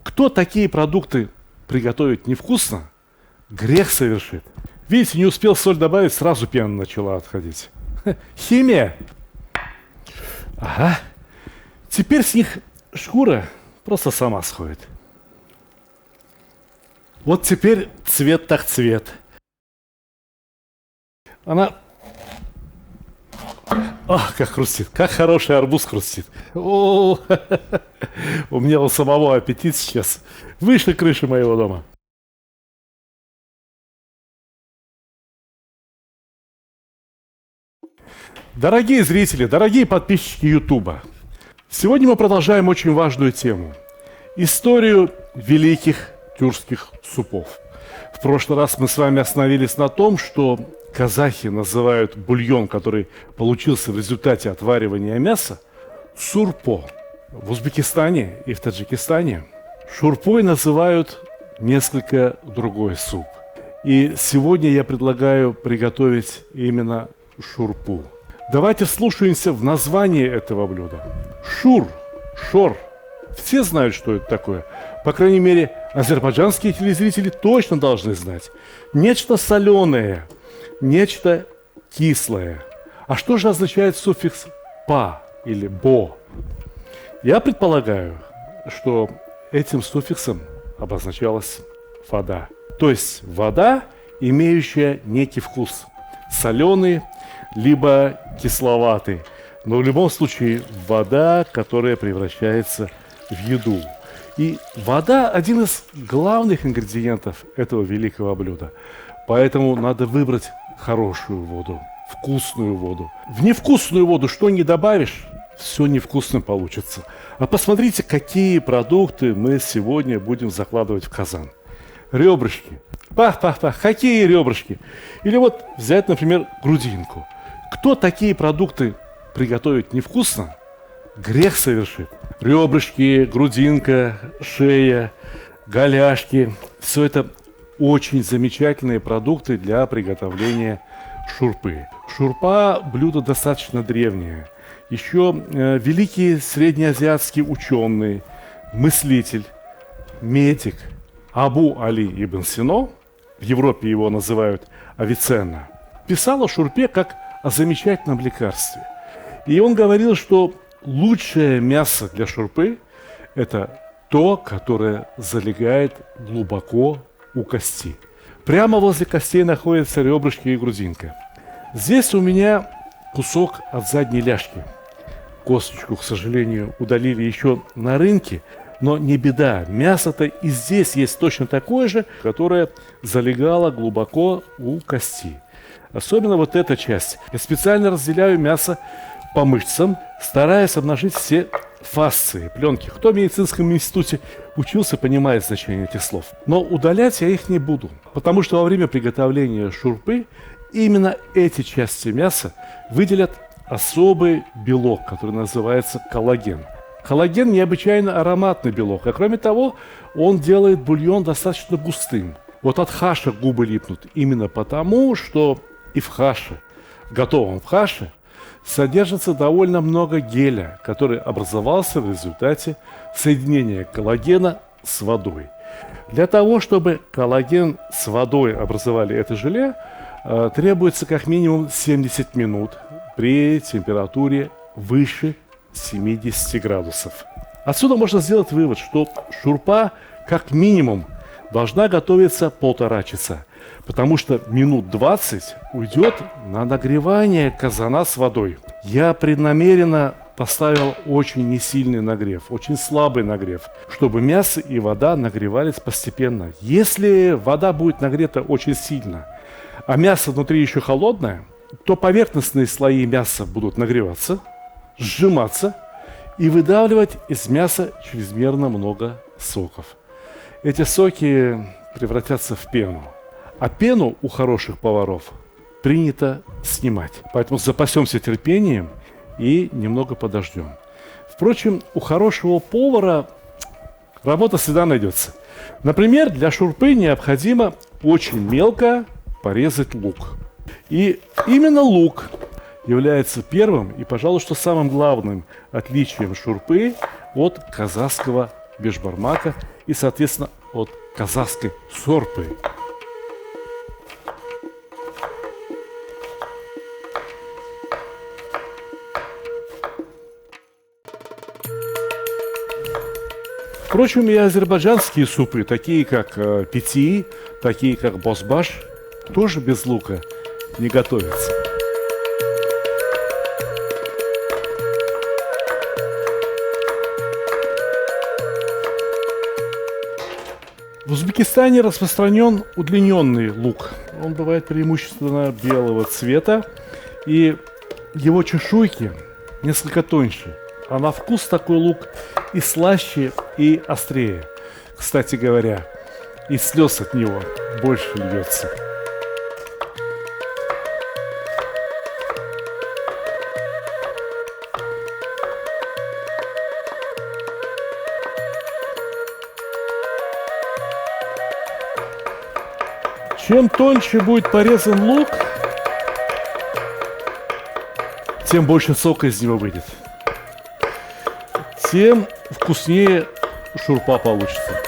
Кто такие продукты приготовить невкусно, грех совершит. Видите, не успел соль добавить, сразу пена начала отходить. Химия. Ага. Теперь с них шкура просто сама сходит. Вот теперь цвет так цвет. Она... Ах, как хрустит, как хороший арбуз хрустит. О, у меня у самого аппетит сейчас выше крыши моего дома. Дорогие зрители, дорогие подписчики Ютуба, сегодня мы продолжаем очень важную тему – историю великих тюркских супов. В прошлый раз мы с вами остановились на том, что казахи называют бульон, который получился в результате отваривания мяса, сурпо. В Узбекистане и в Таджикистане шурпой называют несколько другой суп. И сегодня я предлагаю приготовить именно шурпу. Давайте вслушаемся в название этого блюда. Шур, шор. Все знают, что это такое. По крайней мере, азербайджанские телезрители точно должны знать. Нечто соленое, нечто кислое. А что же означает суффикс «па» или «бо»? Я предполагаю, что этим суффиксом обозначалась вода. То есть вода, имеющая некий вкус. Соленый, либо кисловатый. Но в любом случае вода, которая превращается в еду. И вода – один из главных ингредиентов этого великого блюда. Поэтому надо выбрать хорошую воду, вкусную воду. В невкусную воду что не добавишь, все невкусно получится. А посмотрите, какие продукты мы сегодня будем закладывать в казан. Ребрышки. Пах-пах-пах, какие ребрышки? Или вот взять, например, грудинку. Кто такие продукты приготовить невкусно, грех совершит. Ребрышки, грудинка, шея, голяшки. Все это очень замечательные продукты для приготовления шурпы. Шурпа – блюдо достаточно древнее. Еще великий среднеазиатский ученый, мыслитель, медик Абу Али ибн Сино, в Европе его называют Авиценна, писал о шурпе как о замечательном лекарстве. И он говорил, что лучшее мясо для шурпы – это то, которое залегает глубоко у кости. Прямо возле костей находятся ребрышки и грудинка. Здесь у меня кусок от задней ляжки. Косточку, к сожалению, удалили еще на рынке, но не беда. Мясо-то и здесь есть точно такое же, которое залегало глубоко у кости. Особенно вот эта часть. Я специально разделяю мясо по мышцам, стараясь обнажить все фасции, пленки. Кто в медицинском институте учился, понимает значение этих слов. Но удалять я их не буду, потому что во время приготовления шурпы именно эти части мяса выделят особый белок, который называется коллаген. Коллаген необычайно ароматный белок, а кроме того, он делает бульон достаточно густым. Вот от хаша губы липнут именно потому, что и в хаше, в готовом хаше, содержится довольно много геля, который образовался в результате соединения коллагена с водой. Для того, чтобы коллаген с водой образовали это желе, требуется как минимум 70 минут при температуре выше 70 градусов. Отсюда можно сделать вывод, что шурпа как минимум должна готовиться 1,5 часа, потому что минут 20 уйдет на нагревание казана с водой. Я преднамеренно поставил очень несильный нагрев, очень слабый нагрев, чтобы мясо и вода нагревались постепенно. Если вода будет нагрета очень сильно, а мясо внутри еще холодное, то поверхностные слои мяса будут нагреваться, сжиматься и выдавливать из мяса чрезмерно много соков. Эти соки превратятся в пену. А пену у хороших поваров принято снимать. Поэтому запасемся терпением и немного подождем. Впрочем, у хорошего повара работа всегда найдется. Например, для шурпы необходимо очень мелко порезать лук. И именно лук является первым и, пожалуй, что самым главным отличием шурпы от казахского бешбармака и, соответственно, от казахской сорпы. Впрочем, и азербайджанские супы, такие как питии, такие как бозбаш, тоже без лука не готовятся. В Узбекистане распространен удлиненный лук. Он бывает преимущественно белого цвета, и его чешуйки несколько тоньше. А на вкус такой лук и слаще, и острее. Кстати говоря, и слез от него больше льется. Чем тоньше будет порезан лук, тем больше сока из него выйдет. Тем вкуснее шурпа получится.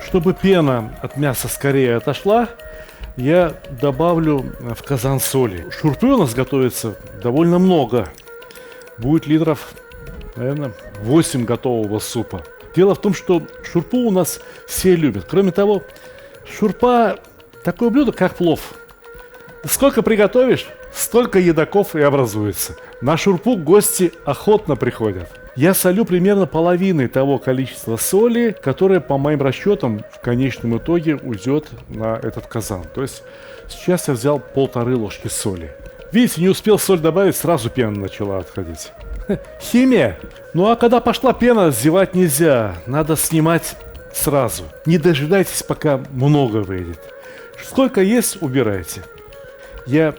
Чтобы пена от мяса скорее отошла, я добавлю в казан соли. Шурпы у нас готовится довольно много. Будет литров, наверное, 8 готового супа. Дело в том, что шурпу у нас все любят. Кроме того, шурпа такое блюдо, как плов. Сколько приготовишь, столько едоков и образуется. На шурпу гости охотно приходят. Я солю примерно половиной того количества соли, которое, по моим расчетам, в конечном итоге уйдет на этот казан. То есть сейчас я взял 1,5 ложки соли. Видите, не успел соль добавить, сразу пена начала отходить. Химия. Ну а когда пошла пена, зевать нельзя. Надо снимать сразу. Не дожидайтесь, пока много выйдет. Сколько есть, убирайте. Я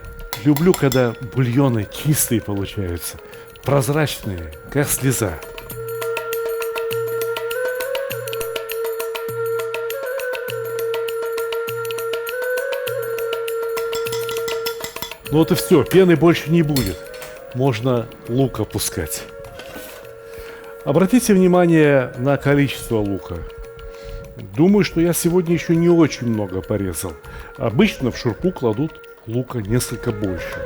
люблю, когда бульоны чистые получаются. Прозрачные, как слеза. Ну вот и все, пены больше не будет. Можно лук опускать. Обратите внимание на количество лука. Думаю, что я сегодня еще не очень много порезал. Обычно в шурпу кладут лука несколько больше.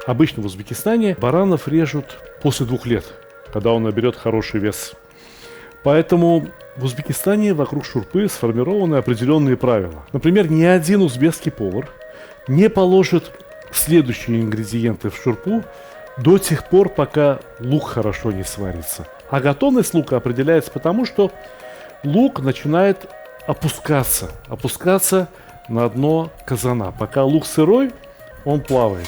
Обычно в Узбекистане баранов режут после 2 лет, когда он наберет хороший вес. Поэтому в Узбекистане вокруг шурпы сформированы определенные правила. Например, ни один узбекский повар не положит следующие ингредиенты в шурпу до тех пор, пока лук хорошо не сварится. А готовность лука определяется потому, что лук начинает опускаться на дно казана. Пока лук сырой, он плавает.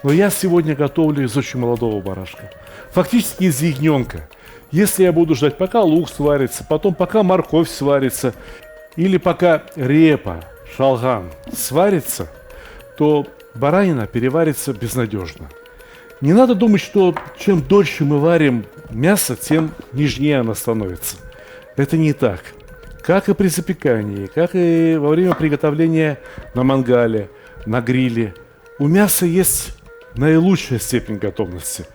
Но я сегодня готовлю из очень молодого барашка. Фактически из ягненка. Если я буду ждать, пока лук сварится, потом пока морковь сварится, или пока репа, шалгам сварится, то баранина переварится безнадежно. Не надо думать, что чем дольше мы варим мясо, тем нежнее оно становится. Это не так. Как и при запекании, как и во время приготовления на мангале, на гриле. У мяса есть наилучшая степень готовности,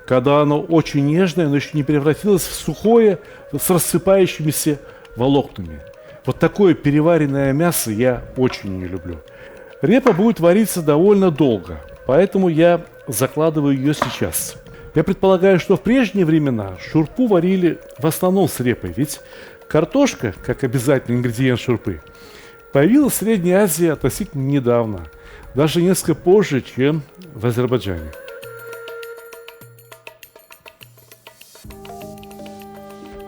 когда оно очень нежное, но еще не превратилось в сухое, с рассыпающимися волокнами. Вот такое переваренное мясо я очень не люблю. Репа будет вариться довольно долго, поэтому я закладываю ее сейчас. Я предполагаю, что в прежние времена шурпу варили в основном с репой, ведь картошка, как обязательный ингредиент шурпы, появилась в Средней Азии относительно недавно, даже несколько позже, чем в Азербайджане.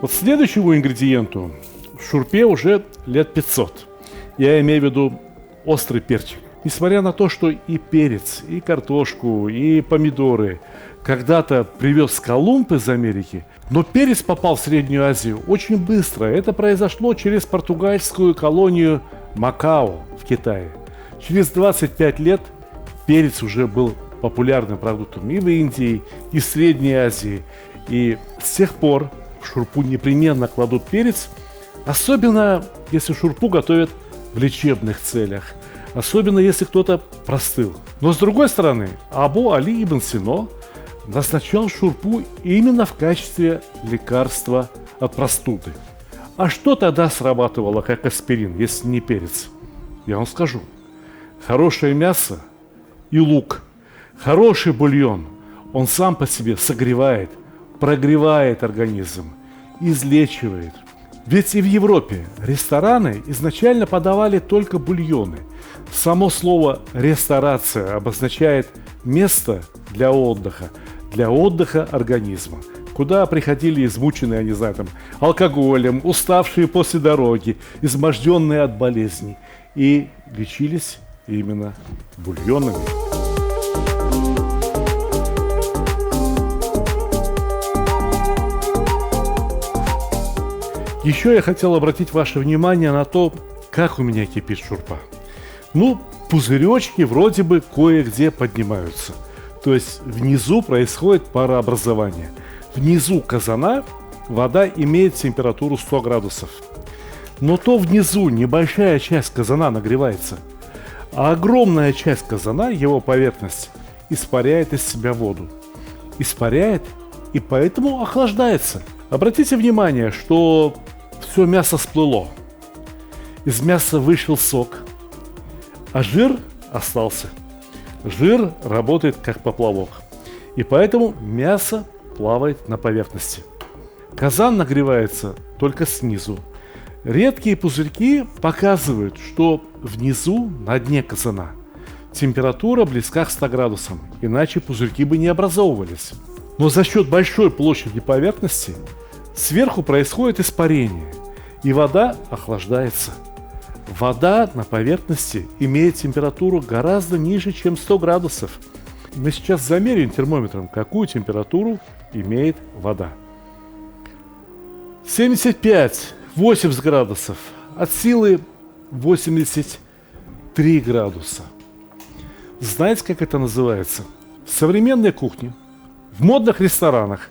Вот следующему ингредиенту в шурпе уже лет 500. Я имею в виду острый перчик. Несмотря на то, что и перец, и картошку, и помидоры когда-то привез Колумб из Америки, но перец попал в Среднюю Азию очень быстро. Это произошло через португальскую колонию Макао в Китае. Через 25 лет перец уже был популярным продуктом и в Индии, и в Средней Азии. И с тех пор в шурпу непременно кладут перец, особенно если шурпу готовят в лечебных целях, особенно если кто-то простыл. Но с другой стороны, Абу Али ибн Сино назначал шурпу именно в качестве лекарства от простуды. А что тогда срабатывало как аспирин, если не перец? Я вам скажу. Хорошее мясо и лук, хороший бульон, он сам по себе согревает, прогревает организм, излечивает. Ведь и в Европе рестораны изначально подавали только бульоны. Само слово «ресторация» обозначает место для отдыха организма, куда приходили измученные, я не знаю, там, алкоголем, уставшие после дороги, изможденные от болезней, и лечились именно бульонами. Еще я хотел обратить ваше внимание на то, как у меня кипит шурпа. Ну, пузыречки вроде бы кое-где поднимаются. То есть внизу происходит парообразование. Внизу казана вода имеет температуру 100 градусов. Но то внизу небольшая часть казана нагревается, а огромная часть казана, его поверхность, испаряет из себя воду. Испаряет и поэтому охлаждается. Обратите внимание, что все мясо всплыло. Из мяса вышел сок, а жир остался. Жир работает как поплавок, и поэтому мясо плавает на поверхности. Казан нагревается только снизу. Редкие пузырьки показывают, что внизу, на дне казана, температура близка к 100 градусам, иначе пузырьки бы не образовывались. Но за счет большой площади поверхности сверху происходит испарение, и вода охлаждается. Вода на поверхности имеет температуру гораздо ниже, чем 100 градусов. Мы сейчас замерим термометром, какую температуру имеет вода. 75-80 градусов, от силы 83 градуса. Знаете, как это называется? В современной кухне, в модных ресторанах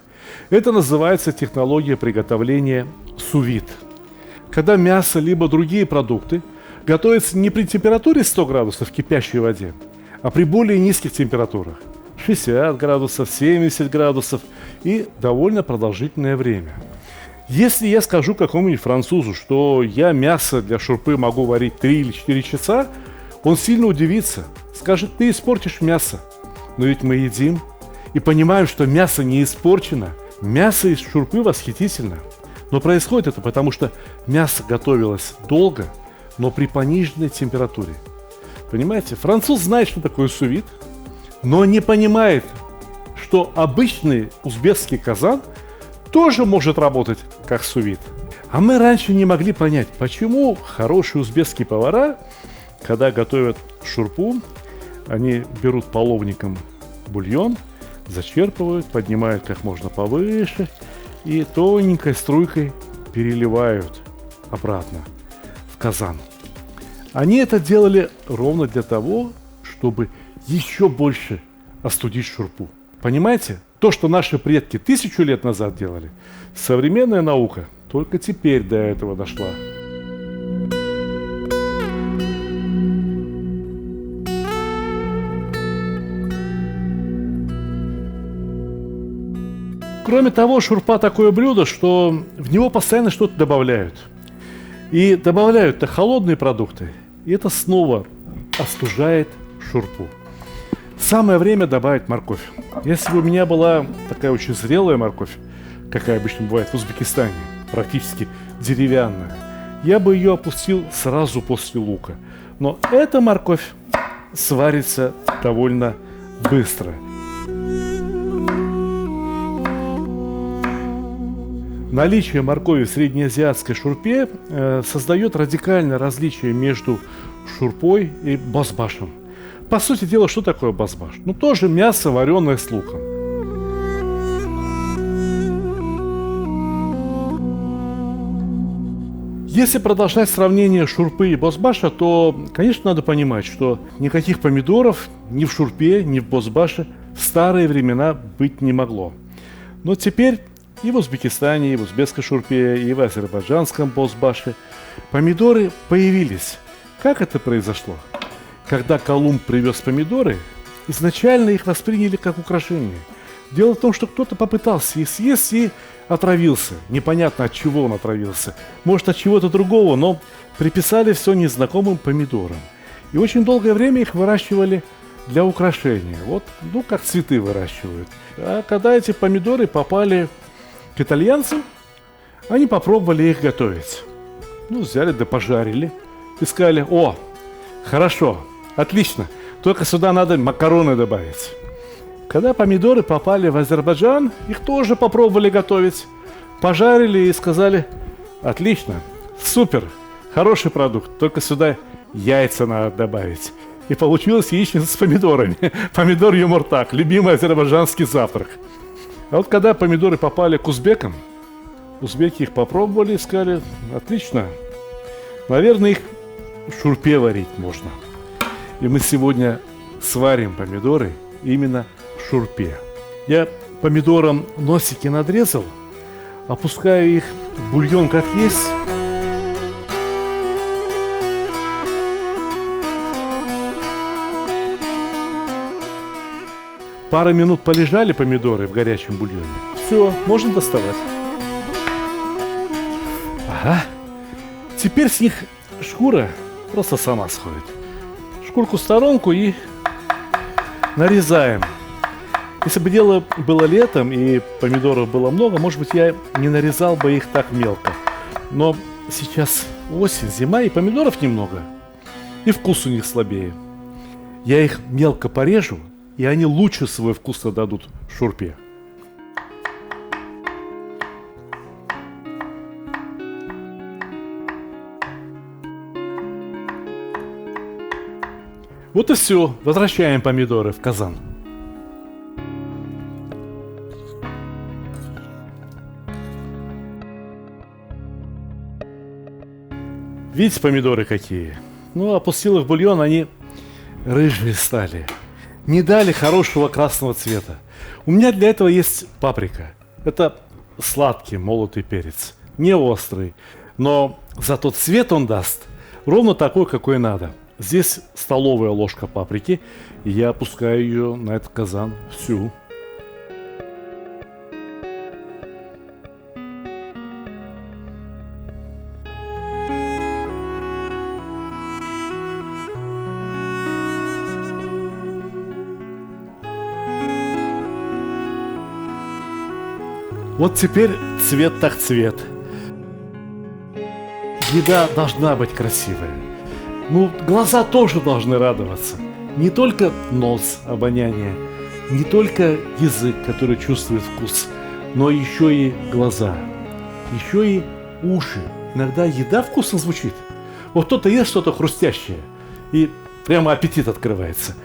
это называется технология приготовления су-вид. Когда мясо либо другие продукты готовятся не при температуре 100 градусов в кипящей воде, а при более низких температурах 60 градусов, 70 градусов и довольно продолжительное время. Если я скажу какому-нибудь французу, что я мясо для шурпы могу варить 3 или 4 часа, он сильно удивится, скажет: ты испортишь мясо. Но ведь мы едим и понимаем, что мясо не испорчено. Мясо из шурпы восхитительно. Но происходит это потому, что мясо готовилось долго, но при пониженной температуре. Понимаете, француз знает, что такое су-вид, но не понимает, что обычный узбекский казан тоже может работать как су-вид. А мы раньше не могли понять, почему хорошие узбекские повара, когда готовят шурпу, они берут половником бульон, зачерпывают, поднимают как можно повыше и тоненькой струйкой переливают обратно в казан. Они это делали ровно для того, чтобы еще больше остудить шурпу. Понимаете? То, что наши предки 1000 лет назад делали, современная наука только теперь до этого дошла. Кроме того, шурпа такое блюдо, что в него постоянно что-то добавляют. И добавляют-то холодные продукты, и это снова остужает шурпу. Самое время добавить морковь. Если бы у меня была такая очень зрелая морковь, какая обычно бывает в Узбекистане, практически деревянная, я бы ее опустил сразу после лука. Но эта морковь сварится довольно быстро. Наличие моркови в среднеазиатской шурпе создает радикальное различие между шурпой и бозбашем. По сути дела, что такое бозбаш? Ну, тоже мясо, вареное с луком. Если продолжать сравнение шурпы и бозбаша, то, конечно, надо понимать, что никаких помидоров ни в шурпе, ни в бозбаше в старые времена быть не могло. Но теперь и в Узбекистане, и в узбекской шурпе, и в азербайджанском бозбаше помидоры появились. Как это произошло? Когда Колумб привез помидоры, изначально их восприняли как украшение. Дело в том, что кто-то попытался их съесть и отравился. Непонятно, от чего он отравился. Может, от чего-то другого, но приписали все незнакомым помидорам. И очень долгое время их выращивали для украшения. Вот, ну, как цветы выращивают. А когда эти помидоры попали к итальянцам, они попробовали их готовить. Ну, взяли да пожарили. И сказали: о, хорошо, отлично, только сюда надо макароны добавить. Когда помидоры попали в Азербайджан, их тоже попробовали готовить. Пожарили и сказали: отлично, супер, хороший продукт, только сюда яйца надо добавить. И получилась яичница с помидорами. Помидор юмуртак, любимый азербайджанский завтрак. А вот когда помидоры попали к узбекам, узбеки их попробовали и сказали: отлично, наверное, их в шурпе варить можно. И мы сегодня сварим помидоры именно в шурпе. Я помидорам носики надрезал, опускаю их в бульон как есть. Пару минут полежали помидоры в горячем бульоне. Все, можно доставать. Ага. Теперь с них шкура просто сама сходит. Шкурку в сторонку и нарезаем. Если бы дело было летом и помидоров было много, может быть, я не нарезал бы их так мелко. Но сейчас осень, зима, и помидоров немного. И вкус у них слабее. Я их мелко порежу, и они лучше свой вкус отдадут в шурпе. Вот и все. Возвращаем помидоры в казан. Видите, помидоры какие? Ну, опустил их в бульон, они рыжие стали. Не дали хорошего красного цвета. У меня для этого есть паприка. Это сладкий молотый перец. Не острый. Но зато цвет он даст ровно такой, какой надо. Здесь столовая ложка паприки. И я опускаю ее на этот казан всю. Вот теперь цвет так цвет. Еда должна быть красивая. Ну, глаза тоже должны радоваться. Не только нос, обоняние, не только язык, который чувствует вкус, но еще и глаза, еще и уши. Иногда еда вкусно звучит. Вот кто-то ест что-то хрустящее, и прямо аппетит открывается.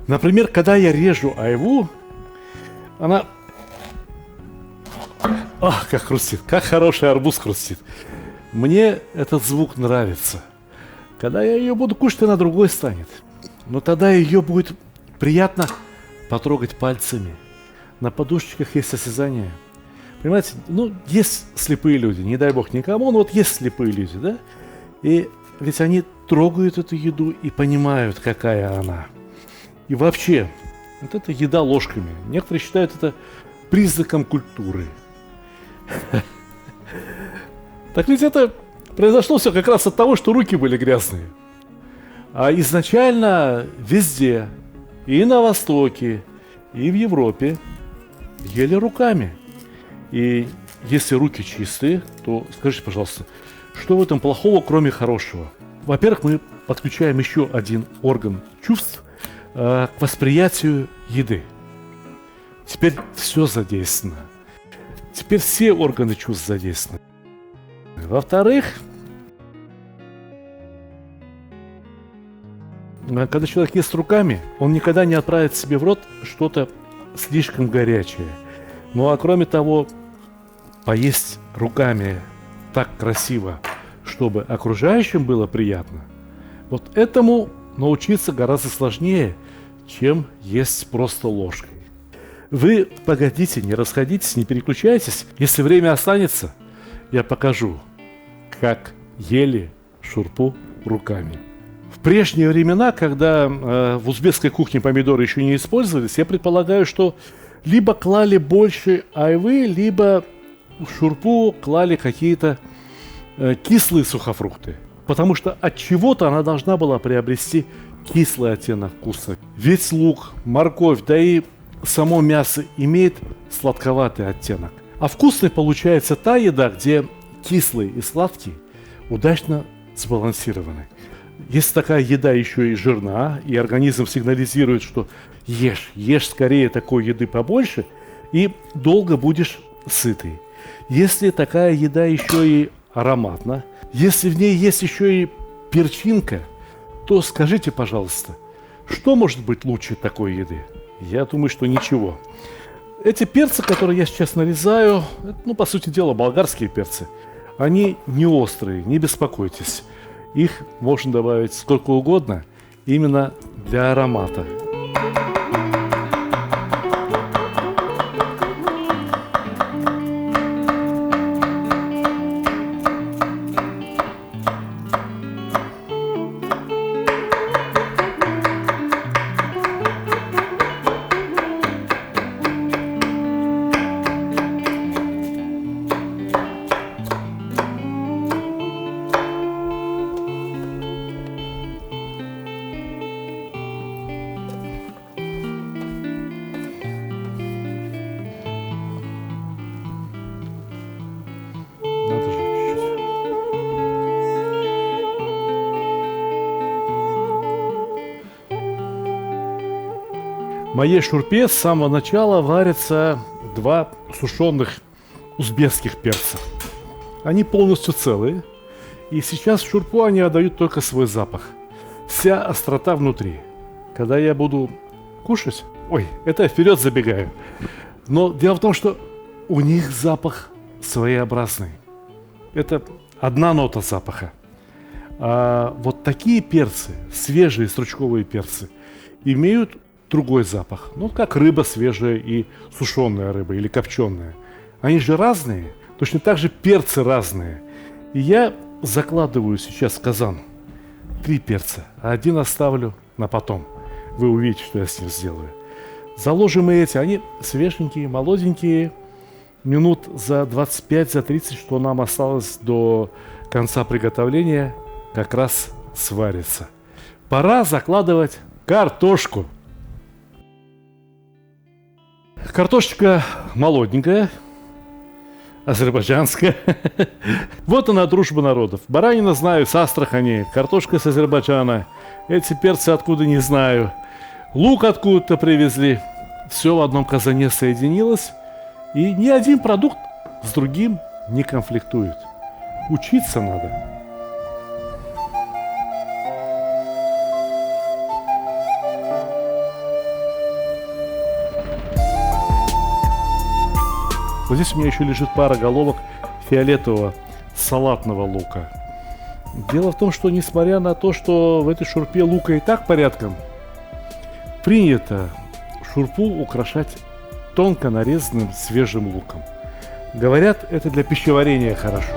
Например, когда я режу айву, она... Ах, как хрустит, как хороший арбуз хрустит. Мне этот звук нравится. Когда я ее буду кушать, она другой станет. Но тогда ее будет приятно потрогать пальцами. На подушечках есть осязание. Понимаете, ну, есть слепые люди, не дай бог никому, но вот есть слепые люди, да? И ведь они трогают эту еду и понимают, какая она. И вообще, вот эта еда ложками. Некоторые считают это признаком культуры. Так ведь это произошло все как раз от того, что руки были грязные. А изначально везде, и на Востоке, и в Европе, ели руками. И если руки чистые, то скажите, пожалуйста, что в этом плохого, кроме хорошего? Во-первых, мы подключаем еще один орган чувств к восприятию еды. Теперь все задействовано. Теперь все органы чувств задействованы. Во-вторых, когда человек ест руками, он никогда не отправит себе в рот что-то слишком горячее. Ну а кроме того, поесть руками так красиво, чтобы окружающим было приятно, вот этому научиться гораздо сложнее, чем есть просто ложкой. Вы погодите, не расходитесь, не переключайтесь. Если время останется, я покажу, как ели шурпу руками. В прежние времена, когда в узбекской кухне помидоры еще не использовались, я предполагаю, что либо клали больше айвы, либо в шурпу клали какие-то кислые сухофрукты. Потому что от чего-то она должна была приобрести кислый оттенок вкуса. Ведь лук, морковь, да и само мясо имеет сладковатый оттенок. А вкусной получается та еда, где кислый и сладкий удачно сбалансированы. Если такая еда еще и жирна, и организм сигнализирует, что ешь скорее такой еды побольше, и долго будешь сытый. Если такая еда еще и ароматна, если в ней есть еще и перчинка, то скажите, пожалуйста, что может быть лучше такой еды? Я думаю, что ничего. Эти перцы, которые я сейчас нарезаю, это, по сути дела, болгарские перцы. Они не острые, не беспокойтесь. Их можно добавить сколько угодно, именно для аромата. В моей шурпе с самого начала варятся 2 сушеных узбекских перца. Они полностью целые, и сейчас в шурпу они отдают только свой запах. Вся острота внутри. Когда я буду кушать... это я вперед забегаю. Но дело в том, что у них запах своеобразный. Это одна нота запаха. А вот такие перцы, свежие стручковые перцы, имеют другой запах. Как рыба свежая и сушеная рыба или копченая. Они же разные, точно так же перцы разные. И я закладываю сейчас в казан 3 перца, а 1 оставлю на потом. Вы увидите, что я с ним сделаю. Заложим и эти, они свеженькие, молоденькие. Минут за 25, за 30, что нам осталось до конца приготовления, как раз сварится. Пора закладывать картошку. Картошечка молоденькая, азербайджанская. Вот она, дружба народов. Баранина знаю, с Астрахани, картошка с Азербайджана. Эти перцы откуда не знаю. Лук откуда-то привезли. Все в одном казане соединилось. И ни один продукт с другим не конфликтует. Учиться надо. Вот здесь у меня еще лежит пара головок фиолетового салатного лука. Дело в том, что несмотря на то, что в этой шурпе лука и так порядком, принято шурпу украшать тонко нарезанным свежим луком. Говорят, это для пищеварения хорошо.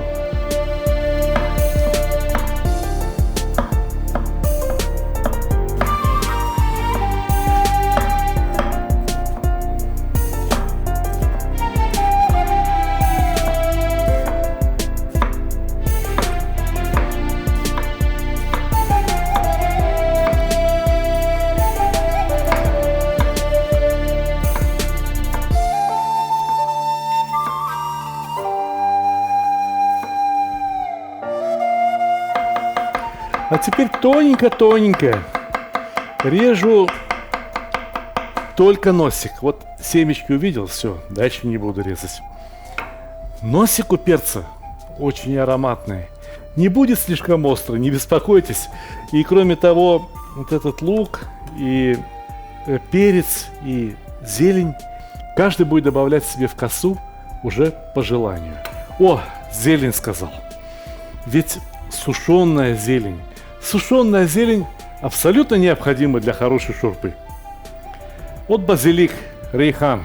А теперь тоненько-тоненько режу только носик. Вот семечки увидел, все, дальше не буду резать. Носик у перца очень ароматный. Не будет слишком острый, не беспокойтесь. И кроме того, вот этот лук и перец и зелень каждый будет добавлять себе в косу уже по желанию. О, зелень сказал. Ведь сушеная зелень. Сушеная зелень абсолютно необходима для хорошей шурпы. Вот базилик, рейхан.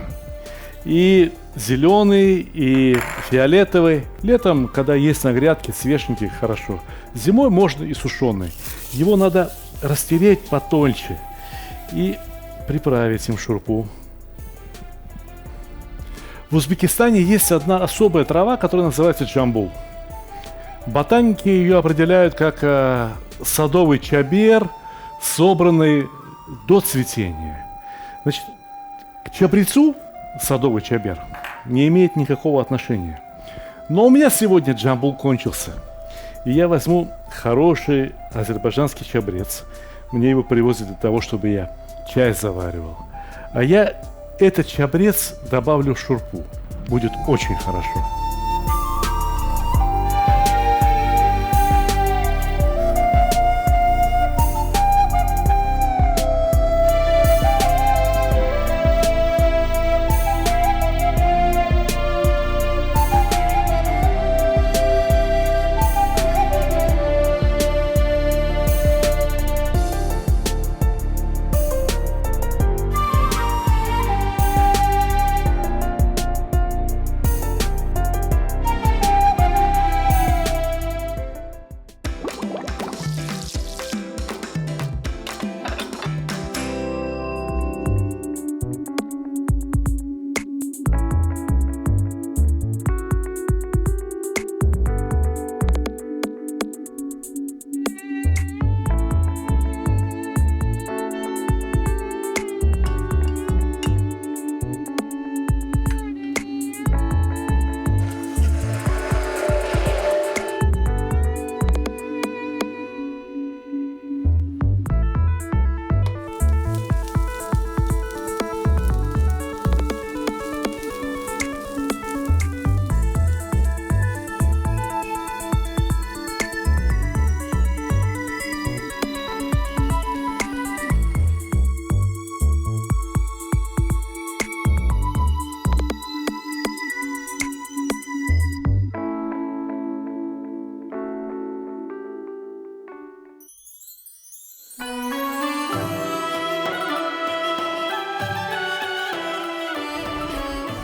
И зеленый, и фиолетовый. Летом, когда есть на грядке, свеженький, хорошо. Зимой можно и сушеный. Его надо растереть потоньше и приправить им шурпу. В Узбекистане есть одна особая трава, которая называется джамбул. Ботаники ее определяют как садовый чабер, собранный до цветения. Значит, к чабрецу садовый чабер не имеет никакого отношения. Но у меня сегодня джамбул кончился. И я возьму хороший азербайджанский чабрец. Мне его привозят для того, чтобы я чай заваривал. А я этот чабрец добавлю в шурпу. Будет очень хорошо.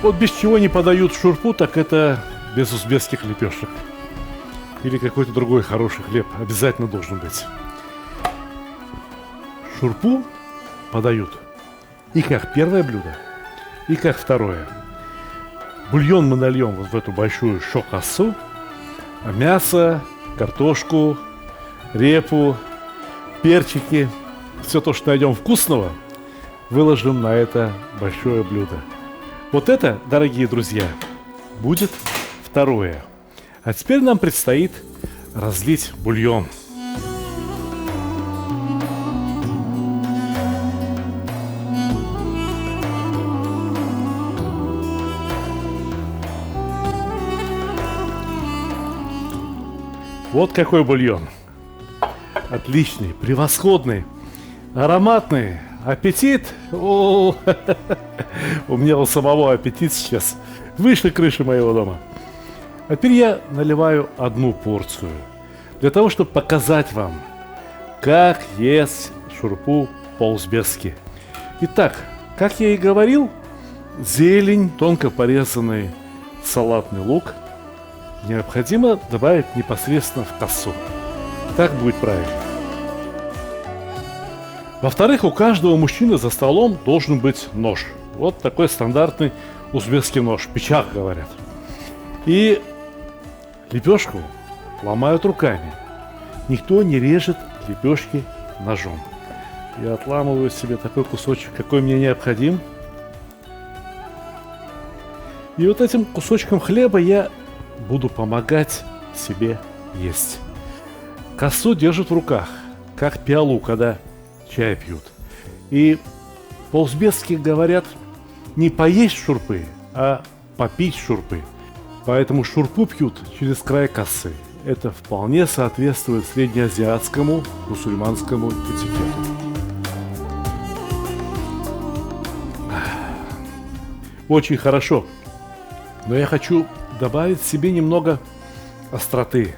Вот без чего не подают шурпу, так это без узбекских лепешек. Или какой-то другой хороший хлеб обязательно должен быть. Шурпу подают и как первое блюдо, и как второе. Бульон мы нальем вот в эту большую шокассу, а мясо, картошку, репу, перчики, все то, что найдем вкусного, выложим на это большое блюдо. Вот это, дорогие друзья, будет второе. А теперь нам предстоит разлить бульон. Вот какой бульон. Отличный, превосходный, ароматный. Аппетит? О, у меня у самого аппетит сейчас выше крыши моего дома. А теперь я наливаю одну порцию, для того, чтобы показать вам, как есть шурпу по-узбекски. Итак, как я и говорил, зелень, тонко порезанный салатный лук необходимо добавить непосредственно в кассу. Так будет правильно. Во-вторых, у каждого мужчины за столом должен быть нож. Вот такой стандартный узбекский нож, пичак говорят. И лепешку ломают руками. Никто не режет лепешки ножом. Я отламываю себе такой кусочек, какой мне необходим. И вот этим кусочком хлеба я буду помогать себе есть. Кассу держат в руках, как пиалу, когда чай пьют. И по-узбекски говорят не поесть шурпы, а попить шурпы. Поэтому шурпу пьют через край кассы. Это вполне соответствует среднеазиатскому мусульманскому этикету. Очень хорошо. Но я хочу добавить себе немного остроты.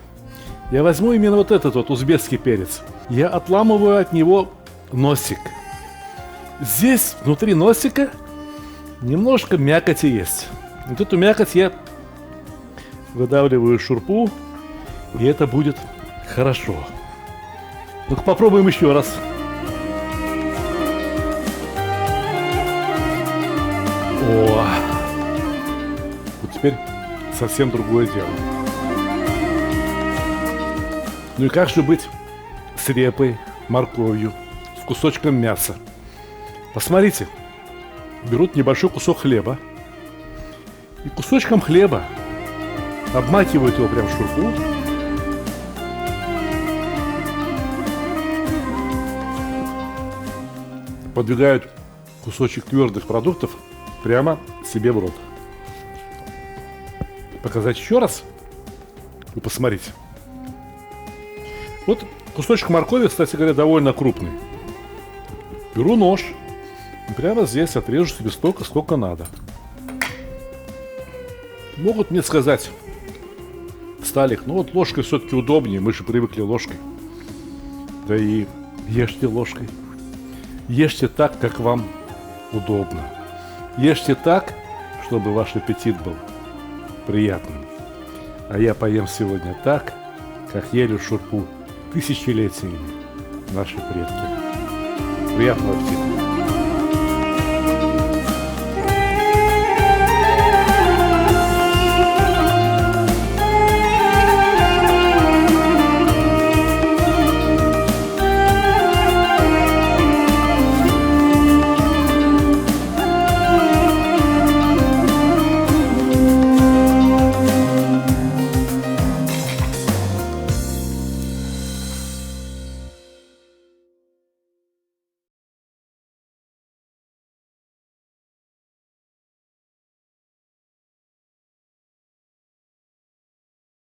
Я возьму именно вот этот вот узбекский перец. Я отламываю от него носик. Здесь внутри носика немножко мякоти есть. Вот эту мякоть я выдавливаю шурпу, и это будет хорошо. Ну-ка попробуем еще раз. О, вот теперь совсем другое дело. Ну и как же быть с репой, морковью, с кусочком мяса? Посмотрите, берут небольшой кусок хлеба и кусочком хлеба обмакивают его прям в шурпу. Подвигают кусочек твердых продуктов прямо себе в рот. Показать еще раз? Вы посмотрите. Вот кусочек моркови, кстати говоря, довольно крупный. Беру нож и прямо здесь отрежу себе столько, сколько надо. Могут мне сказать: Сталик, ну вот ложкой все-таки удобнее, мы же привыкли ложкой. Да и ешьте ложкой. Ешьте так, как вам удобно. Ешьте так, чтобы ваш аппетит был приятным. А я поем сегодня так, как ели шурпу тысячелетиями наши предки. Приятного аппетита!